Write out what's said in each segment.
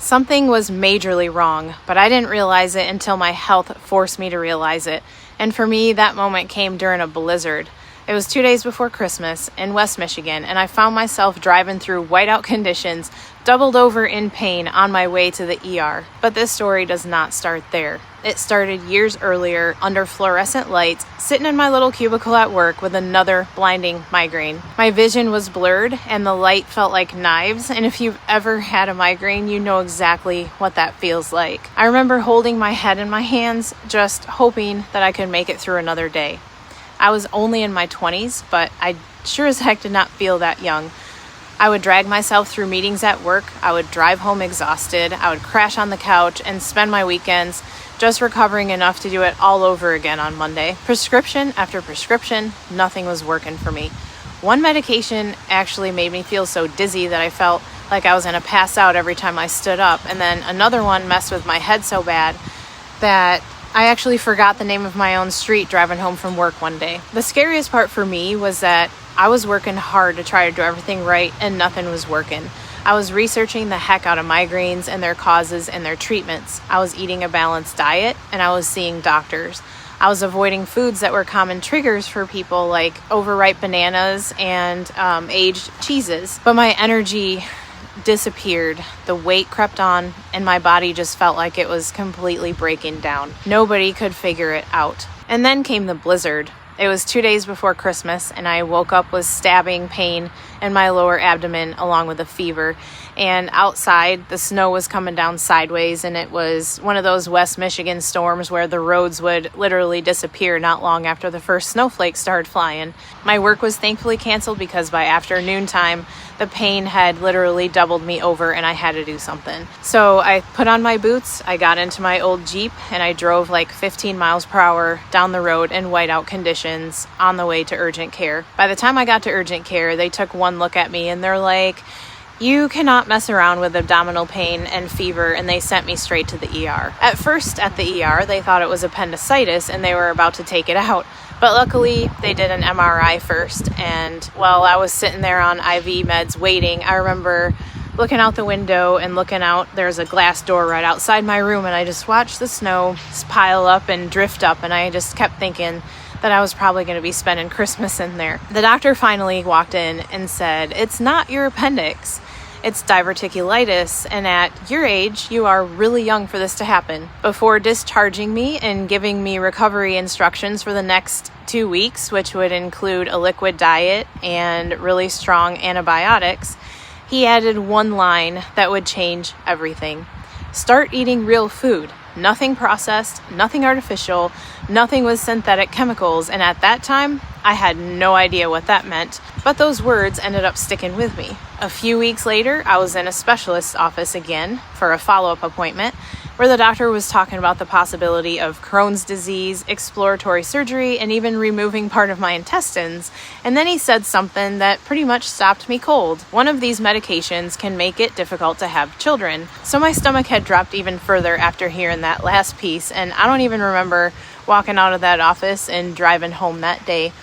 Something was majorly wrong, but I didn't realize it until my health forced me to realize it. And for me, that moment came during a blizzard. It was 2 days before Christmas in West Michigan, and I found myself driving through whiteout conditions, doubled over in pain on my way to the ER. But this story does not start there. It started years earlier under fluorescent lights, sitting in my little cubicle at work with another blinding migraine. My vision was blurred and the light felt like knives, and if you've ever had a migraine, you know exactly what that feels like. I remember holding my head in my hands, just hoping that I could make it through another day. I was only in my 20s, but I sure as heck did not feel that young. I would drag myself through meetings at work, I would drive home exhausted, I would crash on the couch and spend my weekends just recovering enough to do it all over again on Monday. Prescription after prescription, nothing was working for me. One medication actually made me feel so dizzy that I felt like I was going to pass out every time I stood up, and then another one messed with my head so bad that I actually forgot the name of my own street driving home from work one day. The scariest part for me was that I was working hard to try to do everything right and nothing was working. I was researching the heck out of migraines and their causes and their treatments. I was eating a balanced diet and I was seeing doctors. I was avoiding foods that were common triggers for people like overripe bananas and aged cheeses. But my energy disappeared, the weight crept on, and my body just felt like it was completely breaking down. Nobody could figure it out. And then came the blizzard. It was 2 days before Christmas, and I woke up with stabbing pain in my lower abdomen along with a fever. And outside, the snow was coming down sideways, and it was one of those West Michigan storms where the roads would literally disappear not long after the first snowflakes started flying. My work was thankfully canceled because by afternoon time, the pain had literally doubled me over and I had to do something. So I put on my boots, I got into my old Jeep, and I drove like 15 miles per hour down the road in whiteout conditions on the way to urgent care. By the time I got to urgent care, they took one look at me and they're like, "You cannot mess around with abdominal pain and fever," and they sent me straight to the ER. At first, at the ER, they thought it was appendicitis and they were about to take it out. But luckily, they did an MRI first, and while I was sitting there on IV meds waiting, I remember looking out the window and looking out. There's a glass door right outside my room, and I just watched the snow pile up and drift up, and I just kept thinking that I was probably going to be spending Christmas in there. The doctor finally walked in and said, "It's not your appendix. It's diverticulitis, and at your age, you are really young for this to happen." Before discharging me and giving me recovery instructions for the next 2 weeks, which would include a liquid diet and really strong antibiotics, he added one line that would change everything. Start eating real food. Nothing processed, nothing artificial, nothing with synthetic chemicals. And at that time, I had no idea what that meant, but those words ended up sticking with me. A few weeks later, I was in a specialist's office again for a follow-up appointment where the doctor was talking about the possibility of Crohn's disease, exploratory surgery, and even removing part of my intestines. And then he said something that pretty much stopped me cold. One of these medications can make it difficult to have children. So my stomach had dropped even further after hearing that last piece, and I don't even remember walking out of that office and driving home that day.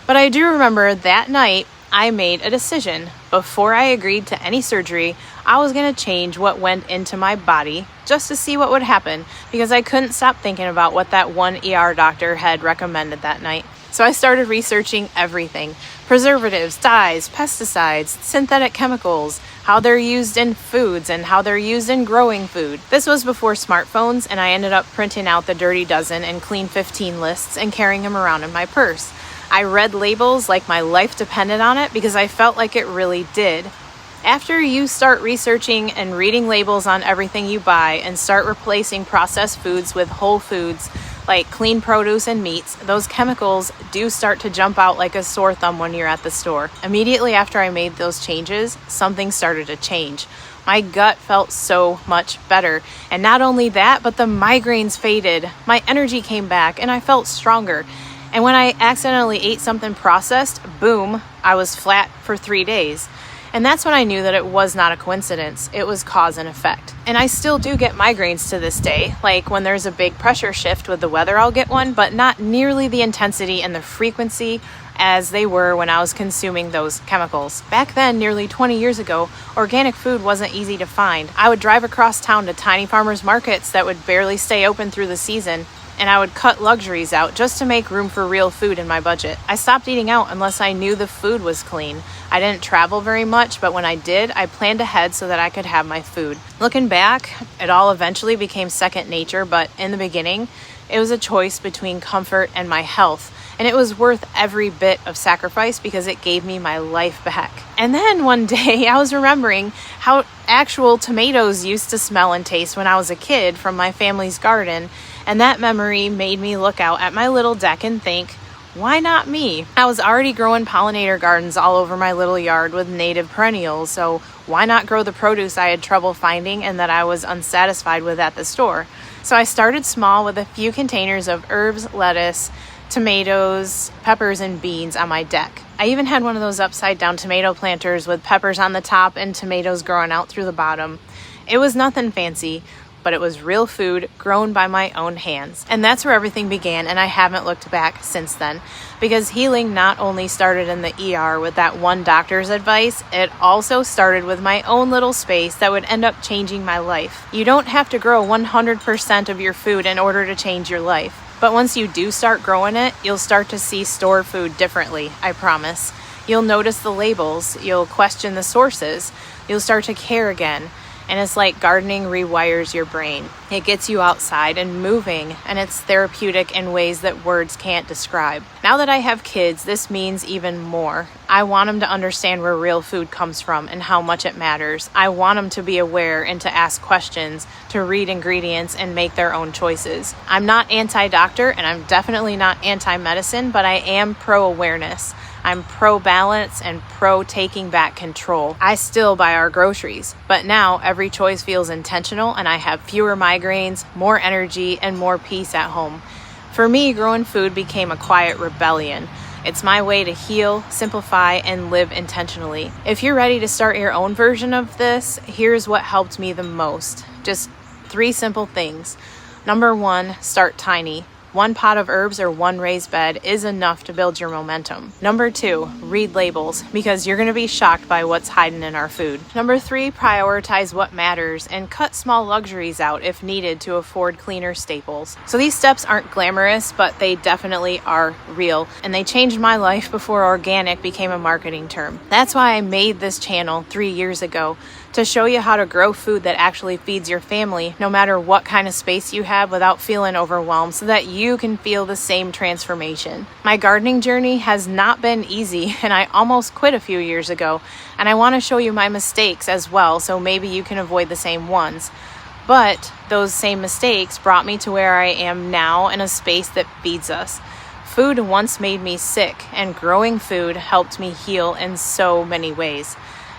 But I do remember that night I made a decision. Before I agreed to any surgery, I was going to change what went into my body just to see what would happen, because I couldn't stop thinking about what that one ER doctor had recommended that night. So I started researching everything: preservatives, dyes, pesticides, synthetic chemicals, how they're used in foods and how they're used in growing food. This was before smartphones, and I ended up printing out the Dirty Dozen and Clean 15 lists and carrying them around in my purse. I read labels like my life depended on it because I felt like it really did. After you start researching and reading labels on everything you buy and start replacing processed foods with whole foods like clean produce and meats, those chemicals do start to jump out like a sore thumb when you're at the store. Immediately after I made those changes, something started to change. My gut felt so much better. And not only that, but the migraines faded. My energy came back and I felt stronger. And when I accidentally ate something processed, boom, I was flat for 3 days. And that's when I knew that it was not a coincidence. It was cause and effect. And I still do get migraines to this day. Like when there's a big pressure shift with the weather, I'll get one, but not nearly the intensity and the frequency as they were when I was consuming those chemicals. Back then, nearly 20 years ago, organic food wasn't easy to find. I would drive across town to tiny farmers markets that would barely stay open through the season, and I would cut luxuries out just to make room for real food in my budget. I stopped eating out unless I knew the food was clean. I didn't travel very much, but when I did, I planned ahead so that I could have my food. Looking back, it all eventually became second nature, but in the beginning, it was a choice between comfort and my health. And it was worth every bit of sacrifice because it gave me my life back. And then one day I was remembering how actual tomatoes used to smell and taste when I was a kid from my family's garden. And that memory made me look out at my little deck and think, why not me? I was already growing pollinator gardens all over my little yard with native perennials, so why not grow the produce I had trouble finding and that I was unsatisfied with at the store? So I started small with a few containers of herbs, lettuce, tomatoes, peppers, and beans on my deck. I even had one of those upside down tomato planters with peppers on the top and tomatoes growing out through the bottom. It was nothing fancy, but it was real food grown by my own hands. And that's where everything began, and I haven't looked back since then. Because healing not only started in the ER with that one doctor's advice, it also started with my own little space that would end up changing my life. You don't have to grow 100% of your food in order to change your life. But once you do start growing it, you'll start to see store food differently, I promise. You'll notice the labels, you'll question the sources, you'll start to care again. And it's like gardening rewires your brain. It gets you outside and moving, and it's therapeutic in ways that words can't describe. Now that I have kids, this means even more. I want them to understand where real food comes from and how much it matters. I want them to be aware and to ask questions, to read ingredients and make their own choices. I'm not anti-doctor, and I'm definitely not anti-medicine, but I am pro-awareness. I'm pro-balance and pro-taking back control. I still buy our groceries, but now every choice feels intentional and I have fewer migraines, more energy, and more peace at home. For me, growing food became a quiet rebellion. It's my way to heal, simplify, and live intentionally. If you're ready to start your own version of this, here's what helped me the most. Just 3 simple things. Number 1, start tiny. 1 pot of herbs or 1 raised bed is enough to build your momentum. Number 2, read labels because you're going to be shocked by what's hiding in our food. Number 3, prioritize what matters and cut small luxuries out if needed to afford cleaner staples. So these steps aren't glamorous, but they definitely are real, and they changed my life before organic became a marketing term. That's why I made this channel 3 years ago, to show you how to grow food that actually feeds your family, no matter what kind of space you have, without feeling overwhelmed, so that you can feel the same transformation. My gardening journey has not been easy, and I almost quit a few years ago, and I want to show you my mistakes as well, so maybe you can avoid the same ones. But those same mistakes brought me to where I am now, in a space that feeds us. Food once made me sick, and growing food helped me heal in so many ways.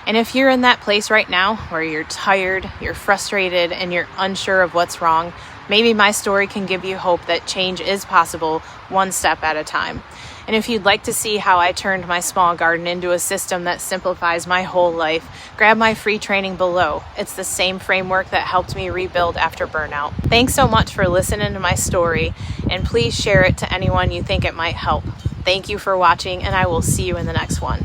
And if you're in that place right now where you're tired, you're frustrated, and you're unsure of what's wrong, maybe my story can give you hope that change is possible, one step at a time. And if you'd like to see how I turned my small garden into a system that simplifies my whole life, grab my free training below. It's the same framework that helped me rebuild after burnout. Thanks so much for listening to my story, and please share it to anyone you think it might help. Thank you for watching, and I will see you in the next one.